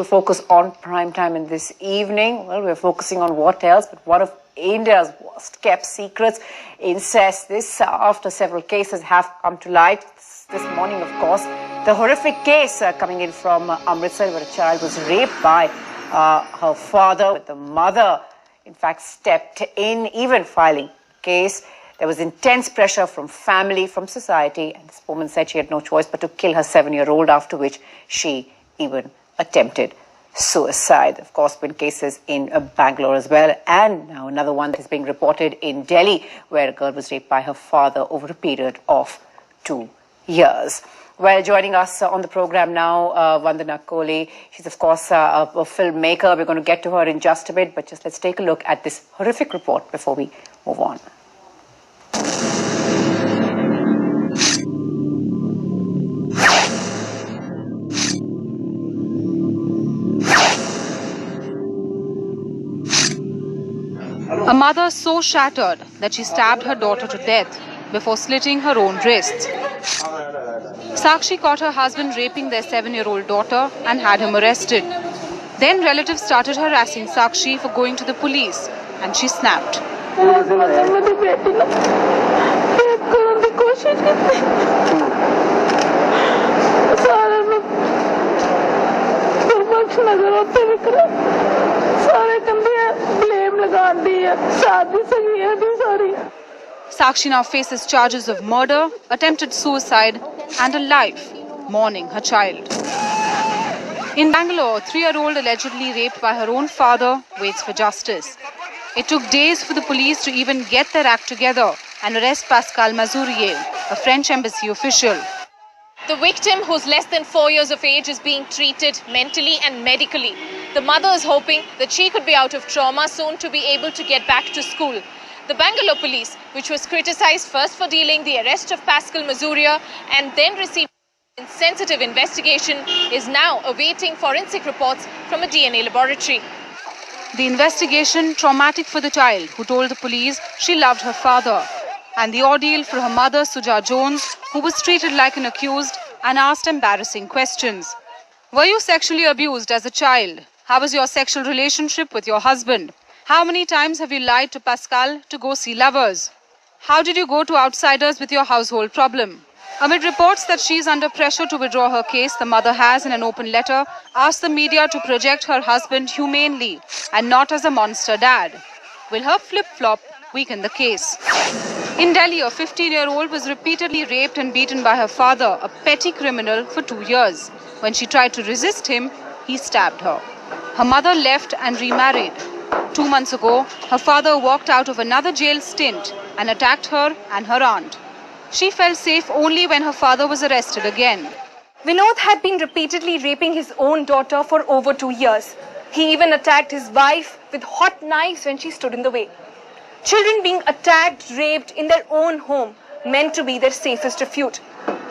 We'll focus on prime time in this evening. Well, we're focusing on what else, but one of India's worst kept secrets, incest. This after several cases have come to light. This morning, of course, the horrific case coming in from Amritsar, where a child was raped by her father. But the mother, in fact, stepped in, even filing a case. There was intense pressure from family, from society, and this woman said she had no choice but to kill her 7-year-old, after which she even attempted suicide. Of course, been cases in Bangalore as well, and now another one that is being reported in Delhi, where a girl was raped by her father over a period of 2 years. Well, joining us on the program now, Vandana Kohli. She's, of course, a filmmaker. We're going to get to her in just a bit, but just let's take a look at this horrific report before we move on. A mother so shattered that she stabbed her daughter to death before slitting her own wrists. Sakshi caught her husband raping their 7-year-old daughter and had him arrested. Then relatives started harassing Sakshi for going to the police, and she snapped. Sakshi now faces charges of murder, attempted suicide, and a life mourning her child. In Bangalore, a 3-year-old allegedly raped by her own father waits for justice. It took days for the police to even get their act together and arrest Pascal Mazurier, a French embassy official. The victim, who's less than 4 years of age, is being treated mentally and medically. The mother is hoping that she could be out of trauma soon to be able to get back to school. The Bangalore police, which was criticized first for dealing the arrest of Pascal Mazurier and then received a sensitive investigation, is now awaiting forensic reports from a DNA laboratory. The investigation, traumatic for the child, who told the police she loved her father, and the ordeal for her mother, Suja Jones, who was treated like an accused and asked embarrassing questions. Were you sexually abused as a child? How was your sexual relationship with your husband? How many times have you lied to Pascal to go see lovers? How did you go to outsiders with your household problem? Amid reports that she is under pressure to withdraw her case, the mother has, in an open letter, asked the media to project her husband humanely and not as a monster dad. Will her flip-flop weaken the case? In Delhi, a 15-year-old was repeatedly raped and beaten by her father, a petty criminal, for 2 years. When she tried to resist him, he stabbed her. Her mother left and remarried. 2 months ago, her father walked out of another jail stint and attacked her and her aunt. She felt safe only when her father was arrested again. Vinod had been repeatedly raping his own daughter for over 2 years. He even attacked his wife with hot knives when she stood in the way. Children being attacked, raped in their own home, meant to be their safest refuge.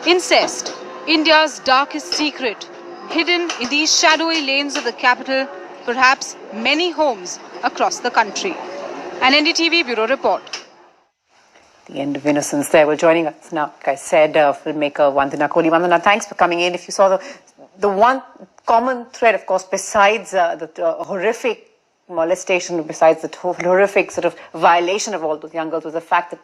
Incest, India's darkest secret, hidden in these shadowy lanes of the capital, perhaps many homes across the country. An NDTV Bureau report. The end of innocence there. Well, joining us now, like I said, filmmaker Vandana Kohli. Vandana, thanks for coming in. If you saw the one common thread, of course, besides the horrific molestation, besides the horrific sort of violation of all those young girls, was the fact that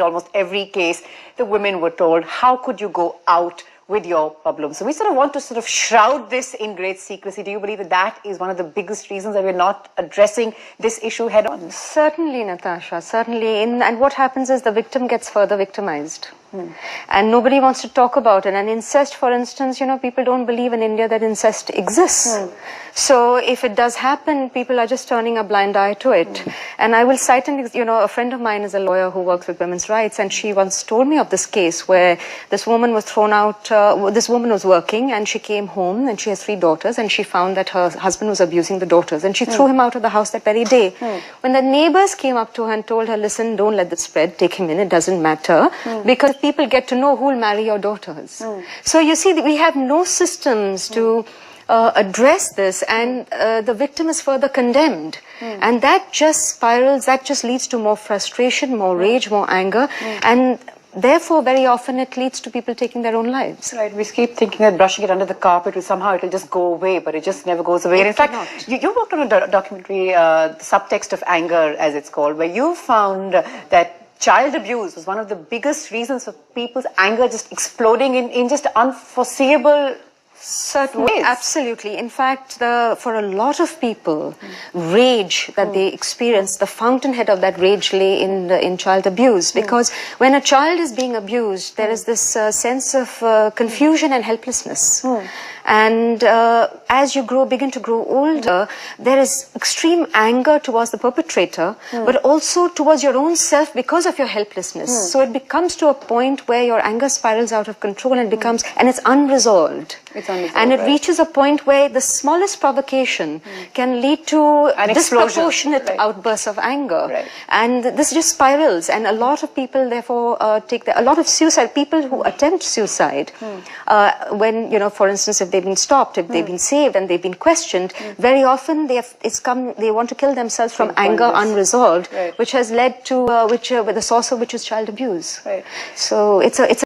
almost every case, the women were told, how could you go out with your problems? So we sort of want to sort of shroud this in great secrecy. Do you believe that that is one of the biggest reasons that we're not addressing this issue head on? Certainly, Natasha, certainly. And what happens is the victim gets further victimized. And nobody wants to talk about it. And incest, for instance, people don't believe in India that incest exists. So if it does happen, people are just turning a blind eye to it. And I will cite, a friend of mine is a lawyer who works with women's rights, and she once told me of this case where this woman was thrown out, this woman was working, and she came home, and she has 3 daughters, and she found that her husband was abusing the daughters, and she threw him out of the house that very day. When the neighbors came up to her and told her, listen, don't let this spread, take him in, it doesn't matter, because people get to know who will marry your daughters. So you see, we have no systems to address this, and the victim is further condemned. And that just spirals, that just leads to more frustration, more rage, more anger. And therefore, very often it leads to people taking their own lives. Right, we keep thinking that brushing it under the carpet will somehow it'll just go away, but it just never goes away. And in fact, you worked on a documentary, the Subtext of Anger, as it's called, where you found that child abuse was one of the biggest reasons for people's anger just exploding in just unforeseeable Certainly, ways. Absolutely. In fact, for a lot of people, rage that they experience, the fountainhead of that rage lay in child abuse. Because when a child is being abused, there is this sense of confusion and helplessness. And as you begin to grow older, there is extreme anger towards the perpetrator, but also towards your own self because of your helplessness. So it becomes to a point where your anger spirals out of control and and it's unresolved. And it reaches a point where the smallest provocation can lead to disproportionate outbursts of anger. And this just spirals. And a lot of people, therefore, a lot of suicide, people who attempt suicide, when, for instance, if they've been stopped, if they've been saved and they've been questioned, very often they want to kill themselves from anger unresolved, which has led to, the source of which is child abuse. So it's a